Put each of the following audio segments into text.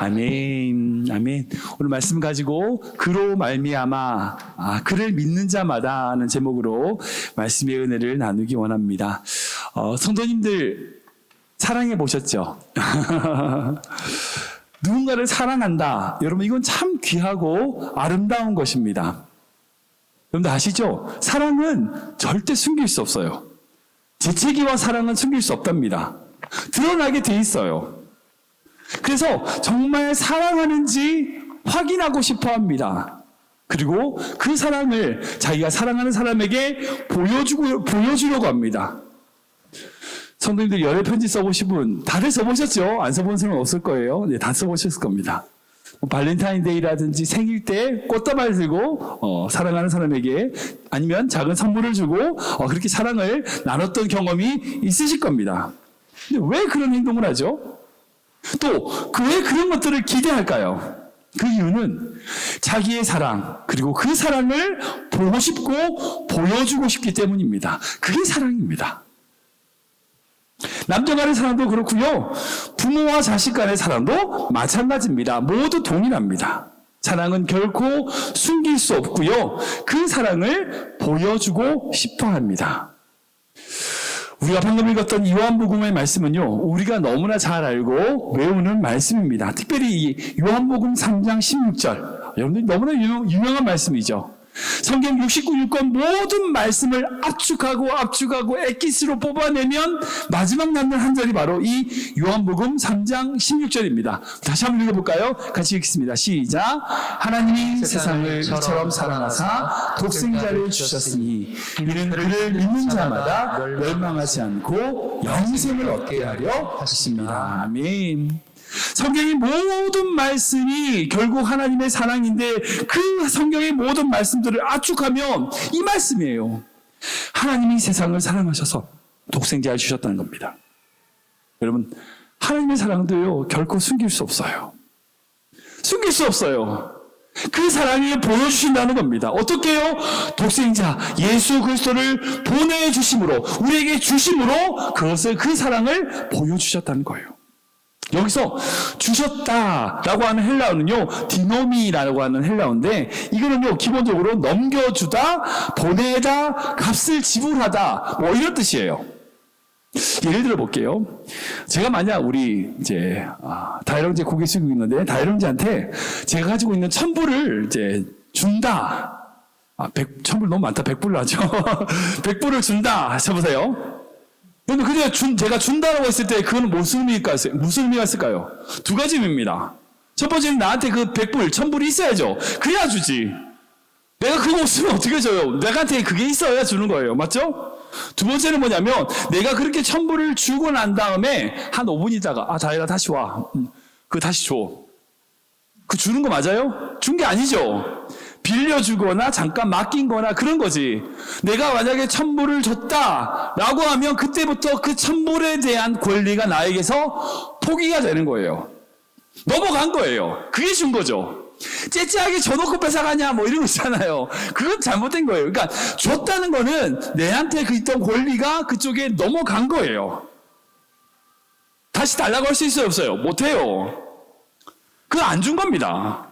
아멘. 아멘. 오늘 말씀 가지고 그로 말미암아 그를 믿는 자마다 하는 제목으로 말씀의 은혜를 나누기 원합니다. 성도님들 사랑해 보셨죠? 누군가를 사랑한다. 여러분 이건 참 귀하고 아름다운 것입니다. 여러분들 아시죠? 사랑은 절대 숨길 수 없어요. 재채기와 사랑은 숨길 수 없답니다. 드러나게 돼 있어요. 그래서 정말 사랑하는지 확인하고 싶어 합니다. 그리고 그 사랑을 자기가 사랑하는 사람에게 보여주려고 합니다. 성도님들 열애 편지 써보신 분 다들 써보셨죠? 안 써본 사람은 없을 거예요. 네, 다 써보셨을 겁니다. 발렌타인데이라든지 생일 때 꽃다발 들고 사랑하는 사람에게 아니면 작은 선물을 주고 그렇게 사랑을 나눴던 경험이 있으실 겁니다. 근데 왜 그런 행동을 하죠? 또 왜 그런 것들을 기대할까요? 그 이유는 자기의 사랑 그리고 그 사랑을 보고 싶고 보여주고 싶기 때문입니다. 그게 사랑입니다. 남녀 간의 사랑도 그렇고요. 부모와 자식 간의 사랑도 마찬가지입니다. 모두 동일합니다. 사랑은 결코 숨길 수 없고요. 그 사랑을 보여주고 싶어 합니다. 우리가 방금 읽었던 요한복음의 말씀은요, 우리가 너무나 잘 알고 외우는 말씀입니다. 특별히 이 요한복음 3장 16절. 여러분들 너무나 유명한 말씀이죠. 성경 69권 모든 말씀을 압축하고 엑기스로 뽑아내면 마지막 남는 한 절이 바로 이 요한복음 3장 16절입니다. 다시 한번 읽어볼까요? 같이 읽겠습니다. 시작. 하나님이 세상을 이처럼 사랑하사 독생자를 주셨으니 이는 그를 믿는 자마다 멸망하지 않고 영생을 얻게 하려 하십니다. 아멘. 성경의 모든 말씀이 결국 하나님의 사랑인데 그 성경의 모든 말씀들을 압축하면 이 말씀이에요. 하나님이 세상을 사랑하셔서 독생자를 주셨다는 겁니다. 여러분 하나님의 사랑도요 결코 숨길 수 없어요. 숨길 수 없어요. 그 사랑을 보여주신다는 겁니다. 어떻게 해요? 독생자 예수 그리스도를 보내주심으로 우리에게 주심으로 그 사랑을 보여주셨다는 거예요. 여기서 주셨다라고 하는 헬라어는요 디노미라고 하는 헬라어인데 이거는요 기본적으로 넘겨주다, 보내다, 값을 지불하다 뭐 이런 뜻이에요. 예를 들어 볼게요. 제가 만약 우리 이제 다혜령제 고개 숙이고 있는데 다혜령제한테 제가 가지고 있는 1,000불을 이제 준다. 1,000불 너무 많다. 100불로 하죠. 100불을 준다. 해보세요. 근데 제가 준다라고 했을 때 그건 무슨 의미가 있을까요? 두 가지 의미입니다. 첫 번째는 나한테 그 100불, 1,000불이 있어야죠. 그래야 주지. 내가 그거 없으면 어떻게 줘요? 내가한테 그게 있어야 주는 거예요. 맞죠? 두 번째는 뭐냐면 내가 그렇게 1,000불을 주고 난 다음에 한 5분 있다가 다혜가 다시 와. 그거 다시 줘. 그 주는 거 맞아요? 준 게 아니죠. 빌려주거나 잠깐 맡긴 거나 그런 거지. 내가 만약에 1,000불을 줬다라고 하면 그때부터 그 1,000불에 대한 권리가 나에게서 포기가 되는 거예요. 넘어간 거예요. 그게 준 거죠. 째째하게 줘놓고 뺏어가냐 뭐 이런 거 있잖아요. 그건 잘못된 거예요. 그러니까 줬다는 거는 내한테 그 있던 권리가 그쪽에 넘어간 거예요. 다시 달라고 할 수 있어요? 없어요? 못해요. 그건 안 준 겁니다.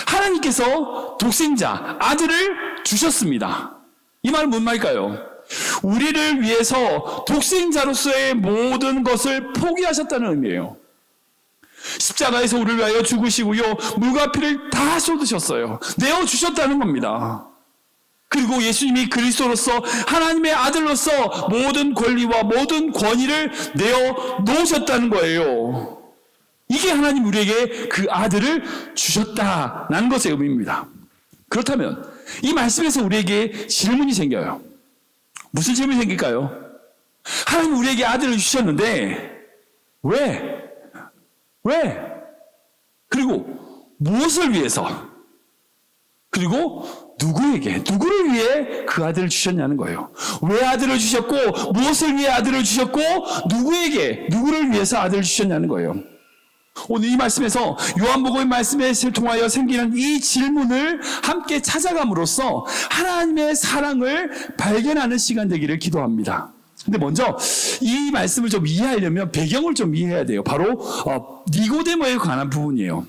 하나님께서 독생자 아들을 주셨습니다. 이 말은 뭔 말일까요? 우리를 위해서 독생자로서의 모든 것을 포기하셨다는 의미예요. 십자가에서 우리를 위하여 죽으시고요 물과 피를 다 쏟으셨어요. 내어주셨다는 겁니다. 그리고 예수님이 그리스도로서 하나님의 아들로서 모든 권리와 모든 권위를 내어 놓으셨다는 거예요. 이게 하나님 우리에게 그 아들을 주셨다는 것의 의미입니다. 그렇다면 이 말씀에서 우리에게 질문이 생겨요. 무슨 질문이 생길까요? 하나님 우리에게 아들을 주셨는데 왜? 그리고 무엇을 위해서? 그리고 누구를 위해 그 아들을 주셨냐는 거예요. 왜 아들을 주셨고 무엇을 위해 아들을 주셨고 누구를 위해서 아들을 주셨냐는 거예요. 오늘 이 말씀에서 요한복음의 말씀에 통하여 생기는 이 질문을 함께 찾아감으로써 하나님의 사랑을 발견하는 시간 되기를 기도합니다. 근데 먼저 이 말씀을 좀 이해하려면 배경을 좀 이해해야 돼요. 바로 니고데모에 관한 부분이에요.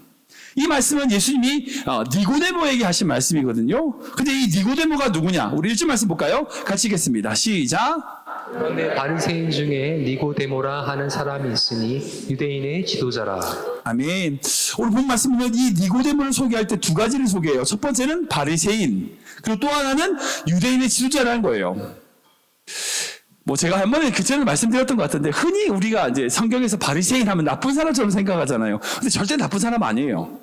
이 말씀은 예수님이 니고데모에게 하신 말씀이거든요. 근데 이 니고데모가 누구냐? 우리 1절 말씀 볼까요? 같이 읽겠습니다. 시작. 그런데 바리새인 중에 니고데모라 하는 사람이 있으니 유대인의 지도자라. 아멘. 오늘 본 말씀은 이 니고데모를 소개할 때 두 가지를 소개해요. 첫 번째는 바리새인, 그리고 또 하나는 유대인의 지도자라는 거예요. 제가 한 번에 그전에 말씀드렸던 것 같은데, 흔히 우리가 이제 성경에서 바리새인 하면 나쁜 사람처럼 생각하잖아요. 근데 절대 나쁜 사람 아니에요.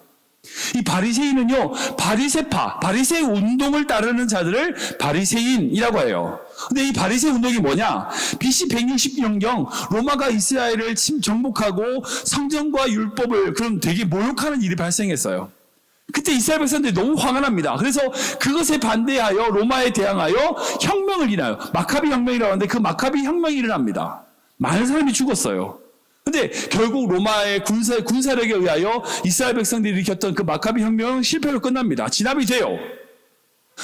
이 바리새인은요, 바리새파, 바리새 운동을 따르는 자들을 바리새인이라고 해요. 근데 이 바리새 운동이 뭐냐? BC 160년경 로마가 이스라엘을 정복하고 성전과 율법을 그럼 되게 모욕하는 일이 발생했어요. 그때 이스라엘 백성들이 너무 화가 납니다. 그래서 그것에 반대하여 로마에 대항하여 혁명을 일어나요. 마카비 혁명이라고 하는데 그 마카비 혁명이 일어납니다. 많은 사람이 죽었어요. 근데 결국 로마의 군사력에 의하여 이스라엘 백성들이 일으켰던 그 마카비 혁명은 실패로 끝납니다. 진압이 돼요.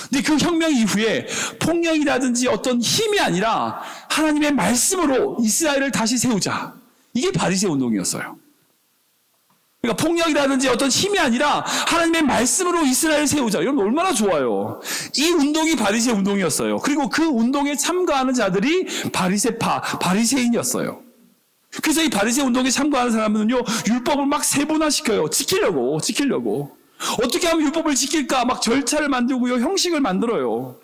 근데 그 혁명 이후에 폭력이라든지 어떤 힘이 아니라 하나님의 말씀으로 이스라엘을 다시 세우자. 이게 바리새 운동이었어요. 그러니까 폭력이라든지 어떤 힘이 아니라 하나님의 말씀으로 이스라엘을 세우자. 여러분 얼마나 좋아요. 이 운동이 바리새 운동이었어요. 그리고 그 운동에 참가하는 자들이 바리새파, 바리새인이었어요. 그래서 이 바리새 운동에 참가하는 사람은요, 율법을 막 세분화시켜요. 지키려고. 어떻게 하면 율법을 지킬까? 막 절차를 만들고요, 형식을 만들어요.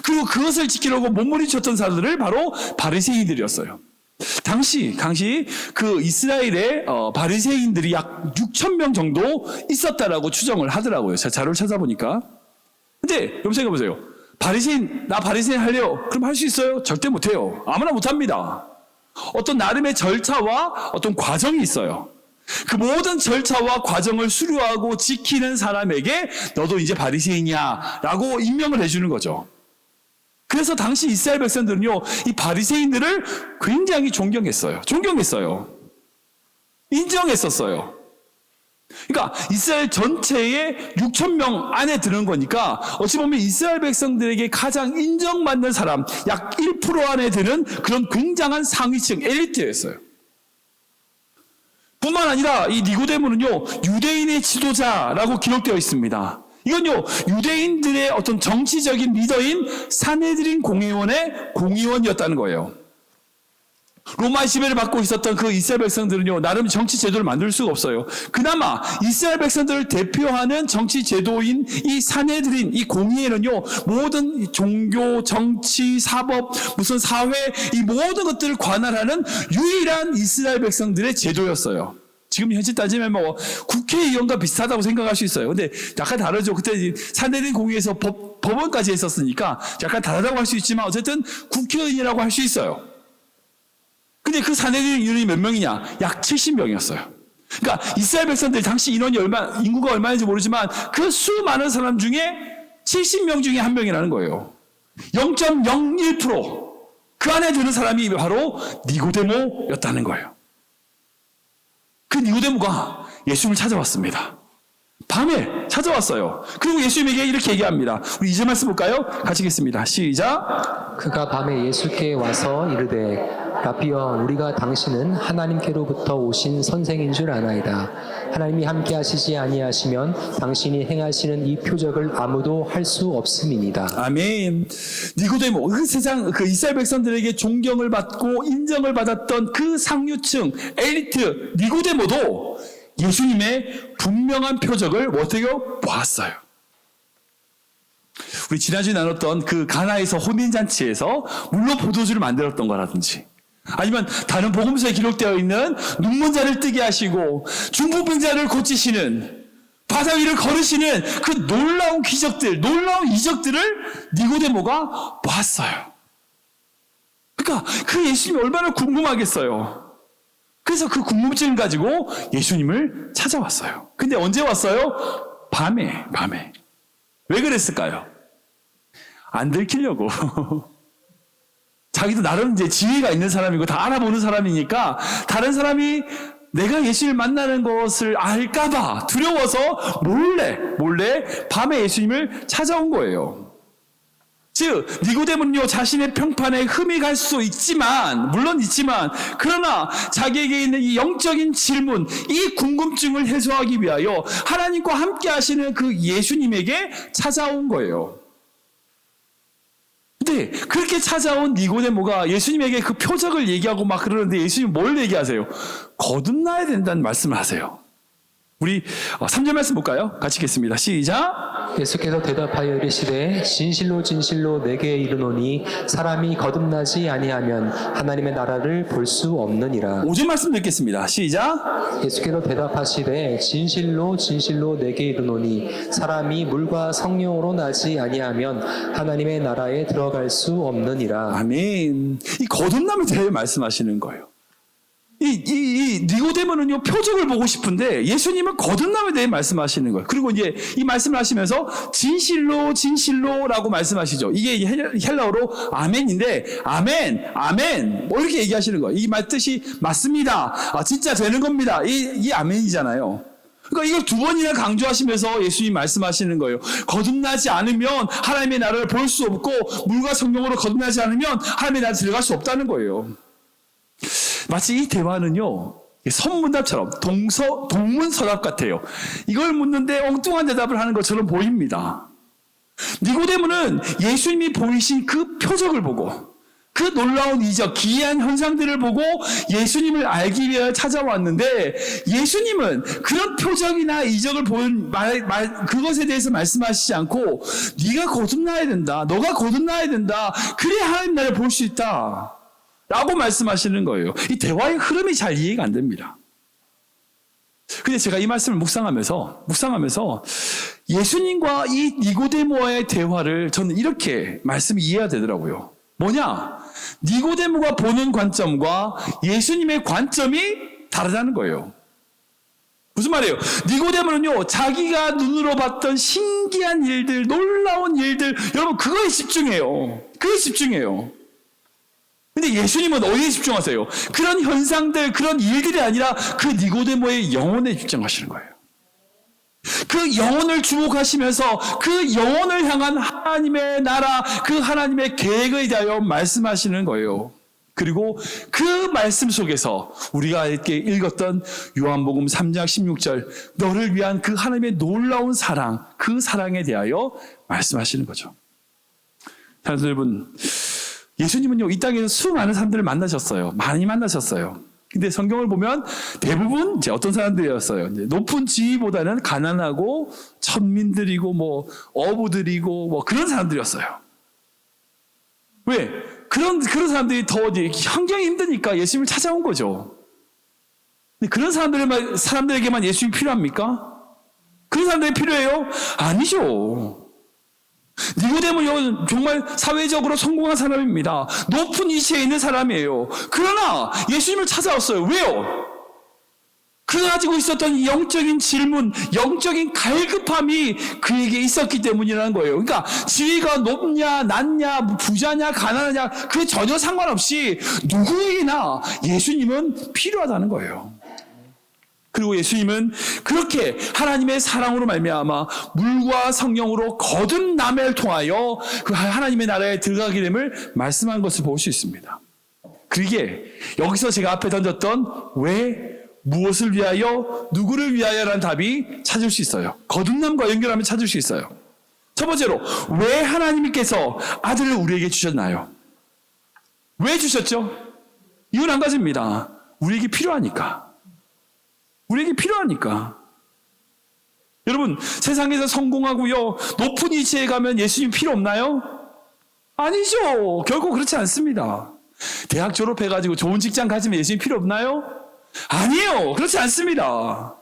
그리고 그것을 지키려고 몸부림쳤던 사람들을 바로 바리새인들이었어요. 당시 그 이스라엘의 바리새인들이 약 6,000명 정도 있었다라고 추정을 하더라고요. 제가 자료를 찾아보니까. 근데 여러분 생각해 보세요. 나 바리새인 하래요. 그럼 할 수 있어요? 절대 못해요. 아무나 못합니다. 어떤 나름의 절차와 어떤 과정이 있어요. 그 모든 절차와 과정을 수료하고 지키는 사람에게 너도 이제 바리새인이야 라고 임명을 해주는 거죠. 그래서 당시 이스라엘 백성들은요, 이 바리새인들을 굉장히 존경했어요. 인정했었어요. 그러니까 이스라엘 전체의 6,000명 안에 드는 거니까 어찌 보면 이스라엘 백성들에게 가장 인정받는 사람, 약 1% 안에 드는 그런 굉장한 상위층, 엘리트였어요. 뿐만 아니라 이 니고데모는요, 유대인의 지도자라고 기록되어 있습니다. 이건요, 유대인들의 어떤 정치적인 리더인 사네드린 공의원의 공의원이었다는 거예요. 로마의 지배를 받고 있었던 그 이스라엘 백성들은요, 나름 정치 제도를 만들 수가 없어요. 그나마 이스라엘 백성들을 대표하는 정치 제도인 이 사네드린, 이 공의회는요, 모든 종교, 정치, 사법, 무슨 사회, 이 모든 것들을 관할하는 유일한 이스라엘 백성들의 제도였어요. 지금 현재 따지면 국회의원과 비슷하다고 생각할 수 있어요. 근데 약간 다르죠. 그때 사내린 공의에서 법원까지 했었으니까 약간 다르다고 할 수 있지만 어쨌든 국회의원이라고 할 수 있어요. 근데 그 사내린 인원이 몇 명이냐? 약 70명이었어요. 그러니까 이스라엘 백성들 당시 인구가 얼마인지 모르지만 그 수많은 사람 중에 70명 중에 한 명이라는 거예요. 0.01%. 그 안에 드는 사람이 바로 니고데모였다는 거예요. 그 니고데모가 예수님을 찾아왔습니다. 밤에 찾아왔어요. 그리고 예수님에게 이렇게 얘기합니다. 우리 2절 말씀 볼까요? 같이 읽겠습니다. 시작. 그가 밤에 예수께 와서 이르되 라비여, 우리가 당신은 하나님께로부터 오신 선생인 줄 아나이다. 하나님이 함께 하시지 아니하시면 당신이 행하시는 이 표적을 아무도 할 수 없음이니이다. 아멘. 니고데모, 그 세상 그 이스라엘 백성들에게 존경을 받고 인정을 받았던 그 상류층 엘리트 니고데모도 예수님의 분명한 표적을 어떻게 보았어요. 우리 지난주에 나눴던 그 가나에서 혼인잔치에서 물로 포도주를 만들었던 거라든지, 아니면 다른 복음서에 기록되어 있는 눈먼 자를 뜨게 하시고 중풍병자를 고치시는, 바다 위를 걸으시는 그 놀라운 기적들, 놀라운 이적들을 니고데모가 봤어요. 그러니까 그 예수님이 얼마나 궁금하겠어요. 그래서 그 궁금증을 가지고 예수님을 찾아왔어요. 근데 언제 왔어요? 밤에. 왜 그랬을까요? 안 들키려고. 자기도 나름 이제 지혜가 있는 사람이고 다 알아보는 사람이니까 다른 사람이 내가 예수님을 만나는 것을 알까봐 두려워서 몰래 밤에 예수님을 찾아온 거예요. 즉 니고데모는요 자신의 평판에 흠이 갈 수 있지만 그러나 자기에게 있는 이 영적인 질문, 이 궁금증을 해소하기 위하여 하나님과 함께 하시는 그 예수님에게 찾아온 거예요. 근데 그렇게 찾아온 니고데모가 예수님에게 그 표적을 얘기하고 막 그러는데 예수님 뭘 얘기하세요? 거듭나야 된다는 말씀을 하세요. 우리 3절 말씀 볼까요? 같이 읽겠습니다. 시작. 예수께서 대답하여 이르시되 진실로 진실로 내게 이르노니 사람이 거듭나지 아니하면 하나님의 나라를 볼 수 없느니라. 5절 말씀 듣겠습니다. 시작. 예수께서 대답하시되 진실로 진실로 내게 이르노니 사람이 물과 성령으로 나지 아니하면 하나님의 나라에 들어갈 수 없느니라. 아멘. 이 거듭남에 대해 말씀하시는 거예요. 이 니고데모는요 표적을 보고 싶은데 예수님은 거듭남에 대해 말씀하시는 거예요. 그리고 이제 이 말씀을 하시면서 진실로라고 말씀하시죠. 이게 헬라어로 아멘인데 아멘 뭐 이렇게 얘기하시는 거예요. 이 말 뜻이 맞습니다. 진짜 되는 겁니다. 이 아멘이잖아요. 그러니까 이걸 두 번이나 강조하시면서 예수님이 말씀하시는 거예요. 거듭나지 않으면 하나님의 나라를 볼 수 없고 물과 성령으로 거듭나지 않으면 하나님의 나라에 들어갈 수 없다는 거예요. 마치 이 대화는요 선문답처럼 동문서답 같아요. 이걸 묻는데 엉뚱한 대답을 하는 것처럼 보입니다. 니고데모는 예수님이 보이신 그 표적을 보고 그 놀라운 이적, 기이한 현상들을 보고 예수님을 알기 위해 찾아왔는데 예수님은 그런 표적이나 이적을 본 그것에 대해서 말씀하시지 않고 네가 거듭나야 된다, 너가 거듭나야 된다, 그래야 하나님 나라를 볼 수 있다 라고 말씀하시는 거예요. 이 대화의 흐름이 잘 이해가 안 됩니다. 근데 제가 이 말씀을 묵상하면서 예수님과 이 니고데모와의 대화를 저는 이렇게 말씀이 이해가 되더라고요. 뭐냐? 니고데모가 보는 관점과 예수님의 관점이 다르다는 거예요. 무슨 말이에요? 니고데모는요 자기가 눈으로 봤던 신기한 일들, 놀라운 일들, 여러분 그거에 집중해요. 근데 예수님은 어디에 집중하세요? 그런 현상들, 그런 일들이 아니라 그 니고데모의 영혼에 집중하시는 거예요. 그 영혼을 주목하시면서 그 영혼을 향한 하나님의 나라, 그 하나님의 계획에 대하여 말씀하시는 거예요. 그리고 그 말씀 속에서 우리가 이렇게 읽었던 요한복음 3장 16절, 너를 위한 그 하나님의 놀라운 사랑, 그 사랑에 대하여 말씀하시는 거죠. 사랑하는 여러분, 예수님은요 이 땅에서 수많은 사람들을 만나셨어요. 많이 만나셨어요. 근데 성경을 보면 대부분 이제 어떤 사람들이었어요. 이제 높은 지위보다는 가난하고 천민들이고 뭐 어부들이고 뭐 그런 사람들이었어요. 왜? 그런 사람들이 더 환경이 힘드니까 예수님을 찾아온 거죠. 근데 그런 사람들에게만 예수님이 필요합니까? 그런 사람들이 필요해요? 아니죠. 니고데모는 정말 사회적으로 성공한 사람입니다. 높은 위치에 있는 사람이에요. 그러나 예수님을 찾아왔어요. 왜요? 그가 가지고 있었던 이 영적인 질문, 영적인 갈급함이 그에게 있었기 때문이라는 거예요. 그러니까 지위가 높냐, 낮냐, 부자냐, 가난하냐 그 전혀 상관없이 누구에게나 예수님은 필요하다는 거예요. 그리고 예수님은 그렇게 하나님의 사랑으로 말미암아 물과 성령으로 거듭남을 통하여 그 하나님의 나라에 들어가게 됨을 말씀한 것을 볼 수 있습니다. 그게 여기서 제가 앞에 던졌던 왜, 무엇을 위하여, 누구를 위하여라는 답이 찾을 수 있어요. 거듭남과 연결하면 찾을 수 있어요. 첫 번째로 왜 하나님께서 아들을 우리에게 주셨나요? 왜 주셨죠? 이유는 한 가지입니다. 우리에게 필요하니까. 여러분 세상에서 성공하고요 높은 위치에 가면 예수님 필요 없나요? 아니죠. 결코 그렇지 않습니다. 대학 졸업해가지고 좋은 직장 가지면 예수님 필요 없나요? 아니에요. 그렇지 않습니다.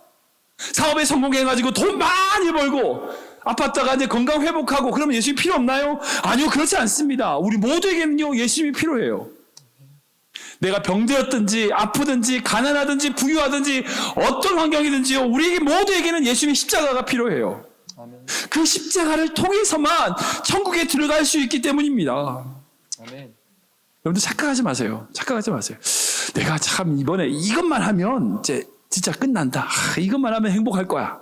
사업에 성공해가지고 돈 많이 벌고 아팠다가 이제 건강 회복하고 그러면 예수님 필요 없나요? 아니요. 그렇지 않습니다. 우리 모두에게는요 예수님이 필요해요. 내가 병들었든지 아프든지 가난하든지 부유하든지 어떤 환경이든지요 우리에게 모두에게는 예수님의 십자가가 필요해요. 아멘. 그 십자가를 통해서만 천국에 들어갈 수 있기 때문입니다. 아멘. 여러분들 착각하지 마세요. 내가 참 이번에 이것만 하면 이제 진짜 끝난다. 이것만 하면 행복할 거야.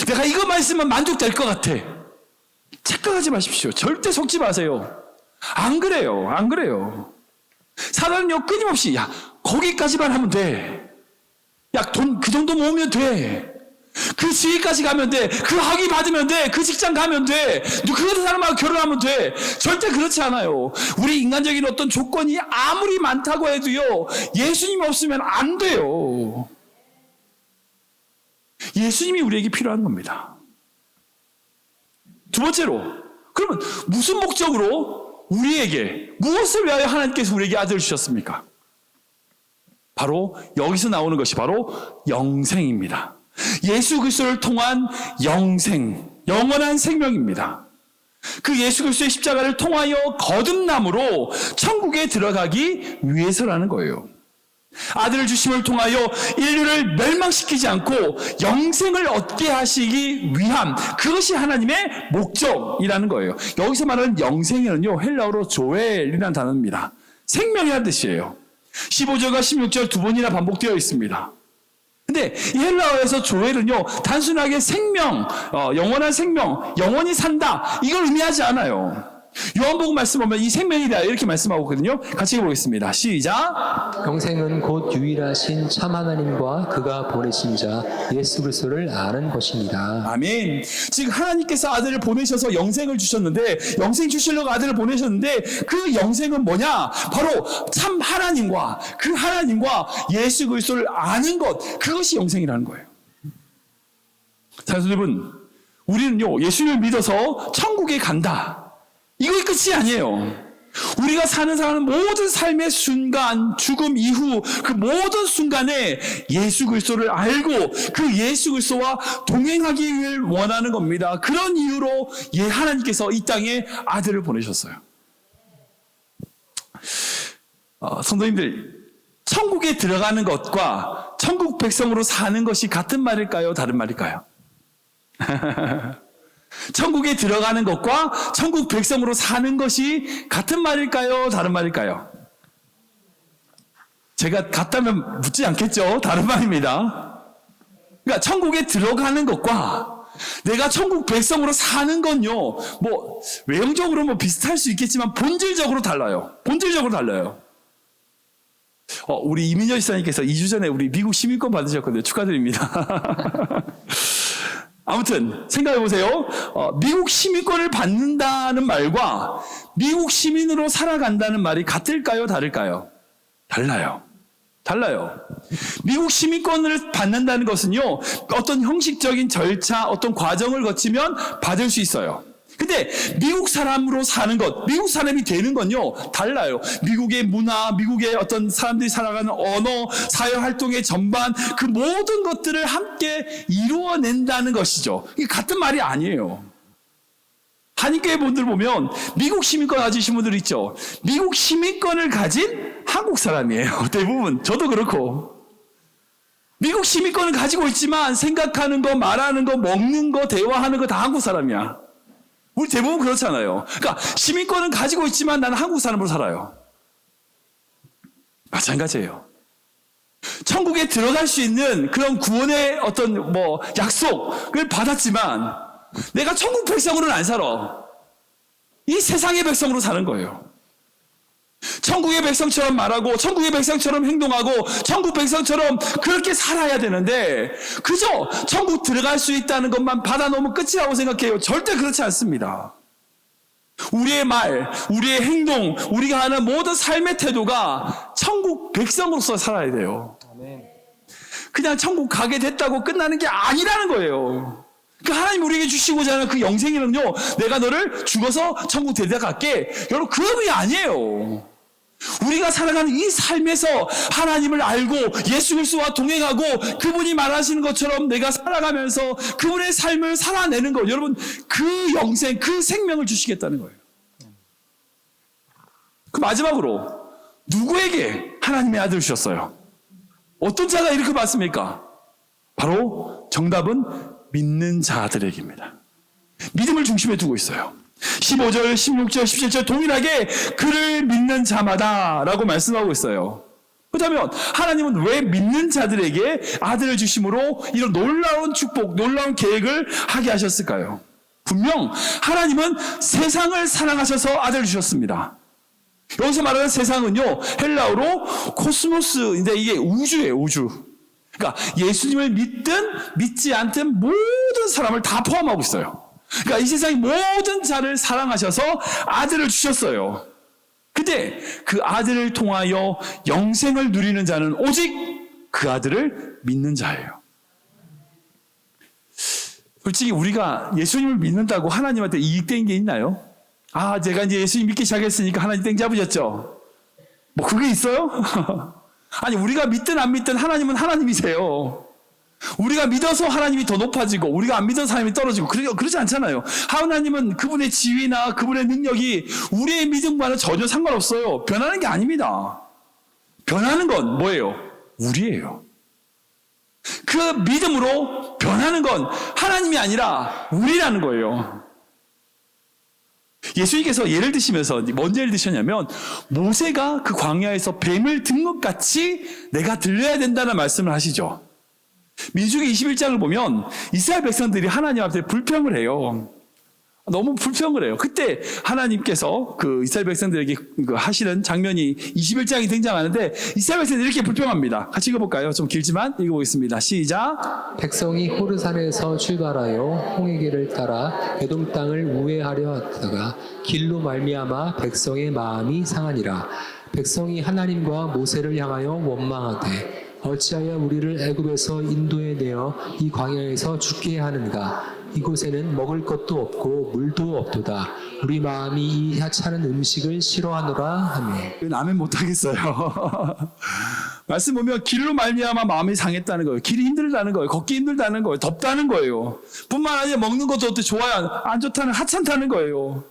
내가 이것만 있으면 만족될 것 같아. 착각하지 마십시오. 절대 속지 마세요. 안 그래요. 안 그래요. 사단은요, 끊임없이, 야, 거기까지만 하면 돼. 야, 돈 그 정도 모으면 돼. 그 지위까지 가면 돼. 그 학위 받으면 돼. 그 직장 가면 돼. 그 사람하고 결혼하면 돼. 절대 그렇지 않아요. 우리 인간적인 어떤 조건이 아무리 많다고 해도요, 예수님 없으면 안 돼요. 예수님이 우리에게 필요한 겁니다. 두 번째로, 그러면 무슨 목적으로 우리에게, 무엇을 위하여 하나님께서 우리에게 아들을 주셨습니까? 바로 여기서 나오는 것이 바로 영생입니다. 예수 그리스도를 통한 영생, 영원한 생명입니다. 그 예수 그리스도의 십자가를 통하여 거듭남으로 천국에 들어가기 위해서라는 거예요. 아들을 주심을 통하여 인류를 멸망시키지 않고 영생을 얻게 하시기 위함, 그것이 하나님의 목적이라는 거예요. 여기서 말하는 영생에는요, 헬라어로 조엘이라는 단어입니다. 생명이라는 뜻이에요. 15절과 16절 두 번이나 반복되어 있습니다. 근데 이 헬라어에서 조엘은요, 단순하게 생명, 영원한 생명, 영원히 산다, 이걸 의미하지 않아요. 요한복음 말씀 보면 이 생명이다 이렇게 말씀하거든요. 같이 읽어보겠습니다. 시작. 영생은 곧 유일하신 참 하나님과 그가 보내신 자 예수 그리스도를 아는 것입니다. 아멘. 즉 하나님께서 아들을 보내셔서 영생을 주셨는데, 영생 주시려고 아들을 보내셨는데, 그 영생은 뭐냐? 바로 참 하나님과 그 하나님과 예수 그리스도를 아는 것, 그것이 영생이라는 거예요. 자, 여러분, 우리는요, 예수님을 믿어서 천국에 간다, 이거의 끝이 아니에요. 우리가 사는 모든 삶의 순간, 죽음 이후 그 모든 순간에 예수 그리스도를 알고 그 예수 그리스도와 동행하기를 원하는 겁니다. 그런 이유로 하나님께서 이 땅에 아들을 보내셨어요. 성도님들, 천국에 들어가는 것과 천국 백성으로 사는 것이 같은 말일까요? 다른 말일까요? 천국에 들어가는 것과 천국 백성으로 사는 것이 같은 말일까요? 다른 말일까요? 제가 같다면 묻지 않겠죠? 다른 말입니다. 그러니까 천국에 들어가는 것과 내가 천국 백성으로 사는 건요, 뭐 외형적으로 뭐 비슷할 수 있겠지만 본질적으로 달라요. 본질적으로 달라요. 우리 이민여 지사님께서 2주 전에 우리 미국 시민권 받으셨거든요. 축하드립니다. 아무튼 생각해 보세요. 미국 시민권을 받는다는 말과 미국 시민으로 살아간다는 말이 같을까요? 다를까요? 달라요. 미국 시민권을 받는다는 것은요, 어떤 형식적인 절차, 어떤 과정을 거치면 받을 수 있어요. 근데 미국 사람으로 사는 것, 미국 사람이 되는 건요, 달라요. 미국의 문화, 미국의 어떤 사람들이 살아가는 언어, 사회활동의 전반, 그 모든 것들을 함께 이루어낸다는 것이죠. 이게 같은 말이 아니에요. 한인교회 분들 보면 미국 시민권 가지신 분들 있죠. 미국 시민권을 가진 한국 사람이에요. 대부분. 저도 그렇고. 미국 시민권을 가지고 있지만 생각하는 거, 말하는 거, 먹는 거, 대화하는 거 다 한국 사람이야. 우리 대부분 그렇잖아요. 그러니까 시민권은 가지고 있지만 나는 한국 사람으로 살아요. 마찬가지예요. 천국에 들어갈 수 있는 그런 구원의 어떤 약속을 받았지만 내가 천국 백성으로는 안 살아. 이 세상의 백성으로 사는 거예요. 천국의 백성처럼 말하고 천국의 백성처럼 행동하고 천국 백성처럼 그렇게 살아야 되는데 그저 천국 들어갈 수 있다는 것만 받아놓으면 끝이라고 생각해요. 절대 그렇지 않습니다. 우리의 말, 우리의 행동, 우리가 하는 모든 삶의 태도가 천국 백성으로서 살아야 돼요. 그냥 천국 가게 됐다고 끝나는 게 아니라는 거예요. 하나님 우리에게 주시고자 하는 그 영생이는요, 내가 너를 죽어서 천국 데려갈게, 여러분 그 의미 아니에요. 우리가 살아가는 이 삶에서 하나님을 알고 예수 그리스도와 동행하고 그분이 말하시는 것처럼 내가 살아가면서 그분의 삶을 살아내는 것, 여러분 그 영생, 그 생명을 주시겠다는 거예요. 그 마지막으로 누구에게 하나님의 아들을 주셨어요? 어떤 자가 이렇게 받습니까? 바로 정답은 믿는 자들에게입니다. 믿음을 중심에 두고 있어요. 15절, 16절, 17절 동일하게 그를 믿는 자마다 라고 말씀하고 있어요. 그렇다면 하나님은 왜 믿는 자들에게 아들을 주심으로 이런 놀라운 축복, 놀라운 계획을 하게 하셨을까요? 분명 하나님은 세상을 사랑하셔서 아들을 주셨습니다. 여기서 말하는 세상은요, 헬라어로 코스모스인데 이게 우주예요, 우주. 그러니까 예수님을 믿든 믿지 않든 모든 사람을 다 포함하고 있어요. 그러니까 이 세상의 모든 자를 사랑하셔서 아들을 주셨어요. 근데 그 아들을 통하여 영생을 누리는 자는 오직 그 아들을 믿는 자예요. 솔직히 우리가 예수님을 믿는다고 하나님한테 이익된 게 있나요? 아, 제가 이제 예수님 믿기 시작했으니까 하나님 땡 잡으셨죠? 뭐 그게 있어요? 아니, 우리가 믿든 안 믿든 하나님은 하나님이세요. 우리가 믿어서 하나님이 더 높아지고 우리가 안 믿어서 하나님이 떨어지고 그러지 않잖아요. 하나님은 그분의 지위나 그분의 능력이 우리의 믿음과는 전혀 상관없어요. 변하는 게 아닙니다. 변하는 건 뭐예요? 우리예요. 그 믿음으로 변하는 건 하나님이 아니라 우리라는 거예요. 예수님께서 예를 드시면서 뭔 예를 드셨냐면 모세가 그 광야에서 뱀을 든 것 같이 내가 들려야 된다는 말씀을 하시죠. 민수기 21장을 보면 이스라엘 백성들이 하나님 앞에 불평을 해요. 너무 불평을 해요. 그때 하나님께서 그 이스라엘 백성들에게 하시는 장면이 21장이 등장하는데 이스라엘 백성들이 이렇게 불평합니다. 같이 읽어볼까요? 좀 길지만 읽어보겠습니다. 시작. 백성이 호르산에서 출발하여 홍해길을 따라 에돔 땅을 우회하려 하다가 길로 말미암아 백성의 마음이 상하니라. 백성이 하나님과 모세를 향하여 원망하되 어찌하여 우리를 애굽에서 인도해 내어 이 광야에서 죽게 하는가? 이곳에는 먹을 것도 없고 물도 없도다. 우리 마음이 이 하찮은 음식을 싫어하노라 하며. 아멘 못하겠어요. 말씀 보면 길로 말미암아 마음이 상했다는 거예요. 길이 힘들다는 거예요. 걷기 힘들다는 거예요. 덥다는 거예요. 뿐만 아니라 먹는 것도 어때 좋아요 안 좋다는 하찮다는 거예요.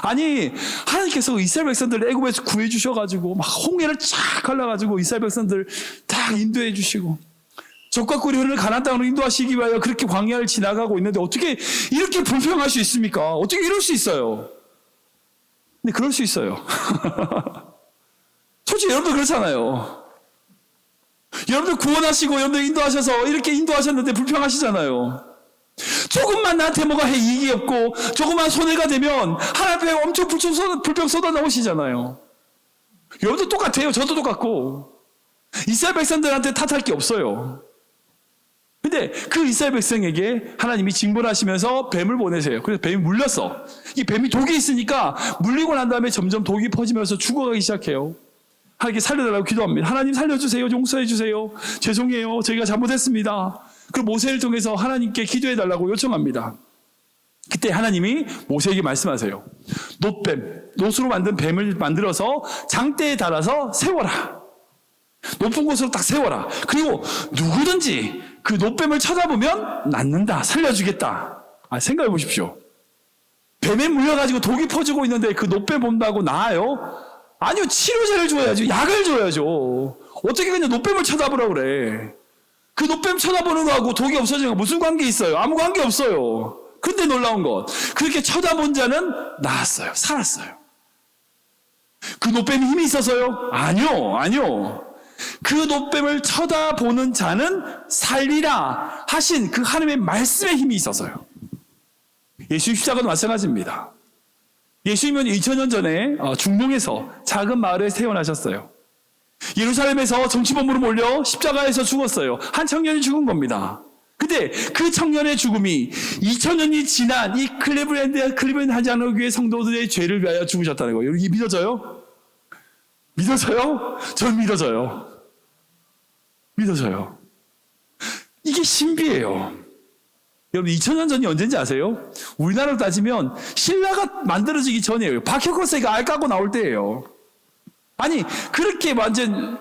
아니, 하나님께서 이스라엘 백성들을 애굽에서 구해 주셔가지고 막 홍해를 쫙 갈라가지고 이스라엘 백성들 다 인도해 주시고 적과 꿀이 흐르는 가나안 땅으로 인도하시기 위하여 그렇게 광야를 지나가고 있는데 어떻게 이렇게 불평할 수 있습니까? 어떻게 이럴 수 있어요? 근데 그럴 수 있어요. 솔직히 여러분들 그렇잖아요. 여러분들 구원하시고 여러분들 인도하셔서 이렇게 인도하셨는데 불평하시잖아요. 조금만 나한테 뭐가 이익이 없고 조금만 손해가 되면 하나님 앞에 엄청 불평 쏟아 나오시잖아요. 여러분도 똑같아요. 저도 똑같고 이스라엘 백성들한테 탓할 게 없어요. 근데 그 이스라엘 백성에게 하나님이 징벌하시면서 뱀을 보내세요. 그래서 뱀이 물렸어. 이 뱀이 독이 있으니까 물리고 난 다음에 점점 독이 퍼지면서 죽어가기 시작해요. 하나님께 살려달라고 기도합니다. 하나님 살려주세요. 용서해주세요. 죄송해요. 저희가 잘못했습니다. 그 모세를 통해서 하나님께 기도해달라고 요청합니다. 그때 하나님이 모세에게 말씀하세요. 놋뱀, 놋으로 만든 뱀을 만들어서 장대에 달아서 세워라. 높은 곳으로 딱 세워라. 그리고 누구든지 그 놋뱀을 쳐다보면 낫는다. 살려주겠다. 생각해 보십시오. 뱀에 물려가지고 독이 퍼지고 있는데 그 놋뱀 본다고 나아요? 아니요. 치료제를 줘야죠. 약을 줘야죠. 어떻게 그냥 놋뱀을 쳐다보라고 그래. 그 놋뱀 쳐다보는 거하고 독이 없어지는 거 무슨 관계 있어요? 아무 관계 없어요. 근데 놀라운 것, 그렇게 쳐다본 자는 나았어요. 살았어요. 그 놋뱀이 힘이 있어서요? 아니요. 그 놋뱀을 쳐다보는 자는 살리라 하신 그 하나님의 말씀에 힘이 있어서요. 예수 십자가도 마찬가지입니다. 예수님은 2000년 전에 중동에서 작은 마을에 태어나셨어요. 예루살렘에서 정치범으로 몰려 십자가에서 죽었어요. 한 청년이 죽은 겁니다. 근데 그 청년의 죽음이 2000년이 지난 이 클리브랜드 한장로교회 성도들의 죄를 위하여 죽으셨다는 거예요. 이게 믿어져요? 믿어져요? 전 믿어져요. 이게 신비예요. 여러분 2000년 전이 언제인지 아세요? 우리나라로 따지면 신라가 만들어지기 전이에요. 박혁거세가 알 까고 나올 때예요. 아니 그렇게 완전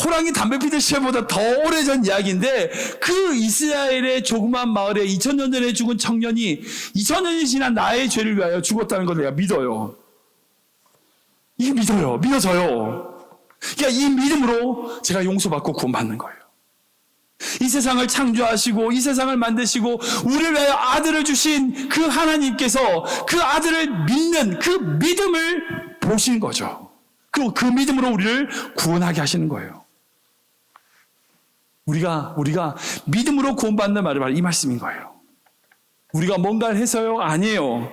호랑이 담배 피던 시절보다 더 오래전 이야기인데 그 이스라엘의 조그만 마을에 2000년 전에 죽은 청년이 2000년이 지난 나의 죄를 위하여 죽었다는 걸 내가 믿어요. 이게 믿어져요. 그러니까 이 믿음으로 제가 용서받고 구원받는 거예요. 이 세상을 창조하시고 이 세상을 만드시고 우리를 위하여 아들을 주신 그 하나님께서 그 아들을 믿는 그 믿음을 보신 거죠. 그리고 그 믿음으로 우리를 구원하게 하시는 거예요. 우리가 믿음으로 구원받는 말이 바로 이 말씀인 거예요. 우리가 뭔가를 해서요? 아니에요.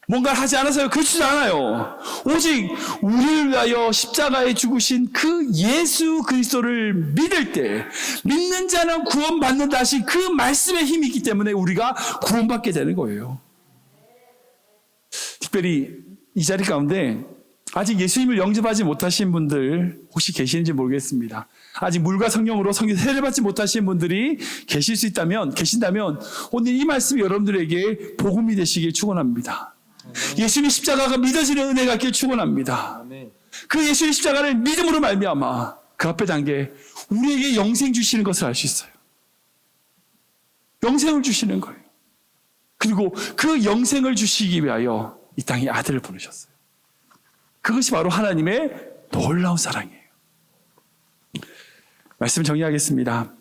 뭔가를 하지 않아서요? 그렇지 않아요. 오직 우리를 위하여 십자가에 죽으신 그 예수 그리스도를 믿을 때, 믿는 자는 구원받는다 하신 그 말씀의 힘이 있기 때문에 우리가 구원받게 되는 거예요. 특별히 이 자리 가운데 아직 예수님을 영접하지 못하신 분들 혹시 계시는지 모르겠습니다. 아직 물과 성령으로 성령 세례를 받지 못하신 분들이 계신다면 오늘 이 말씀이 여러분들에게 복음이 되시길 축원합니다. 예수님의 십자가가 믿어지는 은혜가 있길 축원합니다. 그 예수님의 십자가를 믿음으로 말미암아 그 앞에 단계 우리에게 영생 주시는 것을 알 수 있어요. 영생을 주시는 거예요. 그리고 그 영생을 주시기 위하여 이 땅에 아들을 보내셨어요. 그것이 바로 하나님의 놀라운 사랑이에요. 말씀 정리하겠습니다.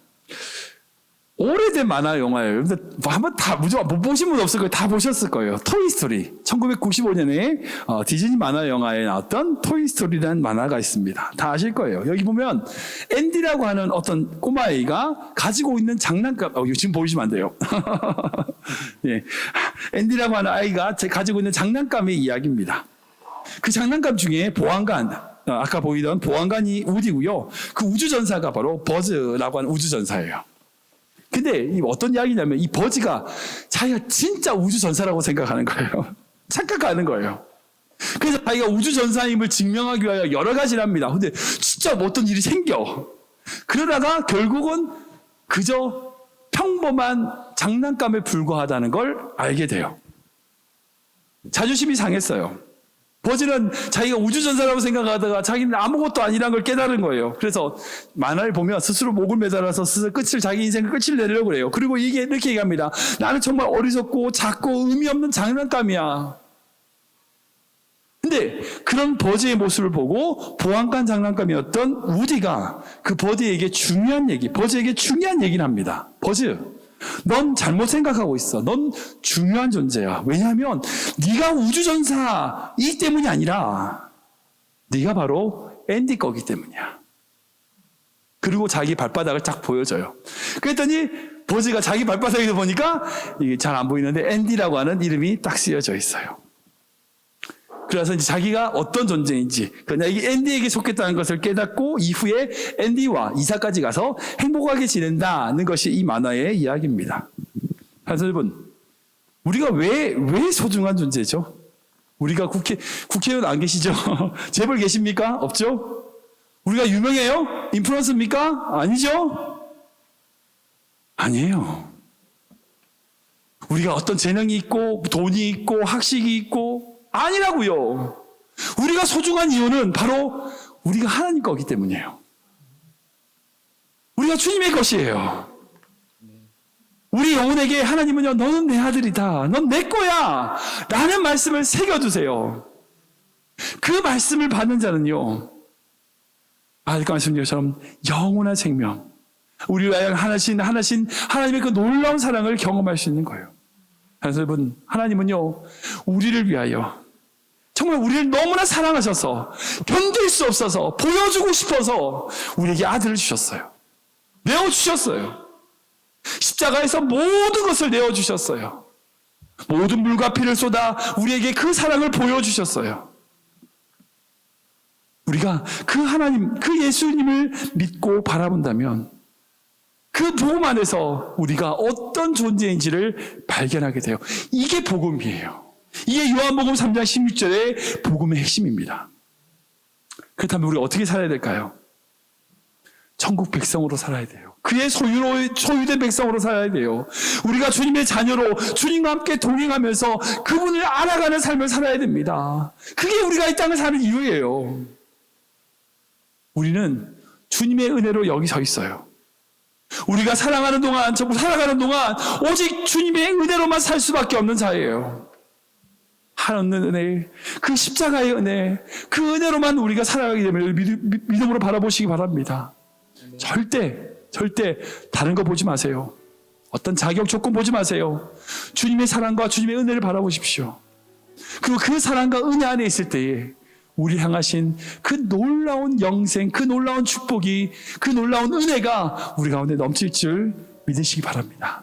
오래된 만화 영화예요. 근데 한번 다 무조건 못 보신 분 없을 거예요. 다 보셨을 거예요. 토이스토리. 1995년에 디즈니 만화 영화에 나왔던 토이스토리라는 만화가 있습니다. 다 아실 거예요. 여기 보면 앤디라고 하는 어떤 꼬마아이가 가지고 있는 장난감, 지금 보이시면 안 돼요. 예. 앤디라고 하는 아이가 가지고 있는 장난감의 이야기입니다. 그 장난감 중에 보안관, 아까 보이던 보안관이 우디고요. 그 우주전사가 바로 버즈라고 하는 우주전사예요. 근데 어떤 이야기냐면 이 버즈가 자기가 진짜 우주전사라고 생각하는 거예요. 착각하는 거예요. 그래서 자기가 우주전사임을 증명하기 위하여 여러 가지를 합니다. 근데 진짜 어떤 일이 생겨. 그러다가 결국은 그저 평범한 장난감에 불과하다는 걸 알게 돼요. 자존심이 상했어요. 버즈는 자기가 우주전사라고 생각하다가 자기는 아무것도 아니라는 걸 깨달은 거예요. 그래서 만화를 보면 스스로 목을 매달아서 스스로 자기 인생의 끝을 내려고 그래요. 그리고 이게 이렇게 얘기합니다. 나는 정말 어리석고 작고 의미 없는 장난감이야. 근데 그런 버즈의 모습을 보고 보안관 장난감이었던 우디가 그 버즈에게 중요한 얘기를 합니다. 버즈, 넌 잘못 생각하고 있어. 넌 중요한 존재야. 왜냐하면 네가 우주전사이기 때문이 아니라 네가 바로 앤디 거기 때문이야. 그리고 자기 발바닥을 딱 보여줘요. 그랬더니 버즈가 자기 발바닥에서 보니까 이게 잘 안 보이는데 앤디라고 하는 이름이 딱 쓰여져 있어요. 그래서 이제 자기가 어떤 존재인지, 그냥 이게 앤디에게 속했다는 것을 깨닫고 이후에 앤디와 이사까지 가서 행복하게 지낸다는 것이 이 만화의 이야기입니다. 여러분, 우리가 왜 소중한 존재죠? 우리가 국회의원 안 계시죠? 재벌 계십니까? 없죠? 우리가 유명해요? 인플루언서입니까? 아니죠? 아니에요. 우리가 어떤 재능이 있고 돈이 있고 학식이 있고 아니라고요. 우리가 소중한 이유는 바로 우리가 하나님 거기 때문이에요. 우리가 주님의 것이에요. 우리 영혼에게 하나님은요, 너는 내 아들이다. 넌 내 거야. 라는 말씀을 새겨두세요. 그 말씀을 받는 자는요, 아까 말씀드린 것처럼 영원한 생명, 우리를 위하여 하나신 하나님의 그 놀라운 사랑을 경험할 수 있는 거예요. 여러분, 하나님은요, 우리를 위하여 정말 우리를 너무나 사랑하셔서 견딜 수 없어서 보여주고 싶어서 우리에게 아들을 주셨어요. 내어주셨어요. 십자가에서 모든 것을 내어주셨어요. 모든 물과 피를 쏟아 우리에게 그 사랑을 보여주셨어요. 우리가 그 하나님, 그 예수님을 믿고 바라본다면 그 복음 안에서 우리가 어떤 존재인지를 발견하게 돼요. 이게 복음이에요. 이게 요한복음 3장 16절의 복음의 핵심입니다. 그렇다면 우리가 어떻게 살아야 될까요? 천국 백성으로 살아야 돼요. 그의 소유된 백성으로 살아야 돼요. 우리가 주님의 자녀로 주님과 함께 동행하면서 그분을 알아가는 삶을 살아야 됩니다. 그게 우리가 이 땅을 사는 이유예요. 우리는 주님의 은혜로 여기 서 있어요. 우리가 살아가는 동안 오직 주님의 은혜로만 살 수밖에 없는 자예요. 하나님의 은혜, 그 십자가의 은혜, 그 은혜로만 우리가 살아가기 때문에 믿음으로 바라보시기 바랍니다. 절대 다른 거 보지 마세요. 어떤 자격 조건 보지 마세요. 주님의 사랑과 주님의 은혜를 바라보십시오. 그리고 그 사랑과 은혜 안에 있을 때에 우리 향하신 그 놀라운 영생, 그 놀라운 축복이, 그 놀라운 은혜가 우리 가운데 넘칠 줄 믿으시기 바랍니다.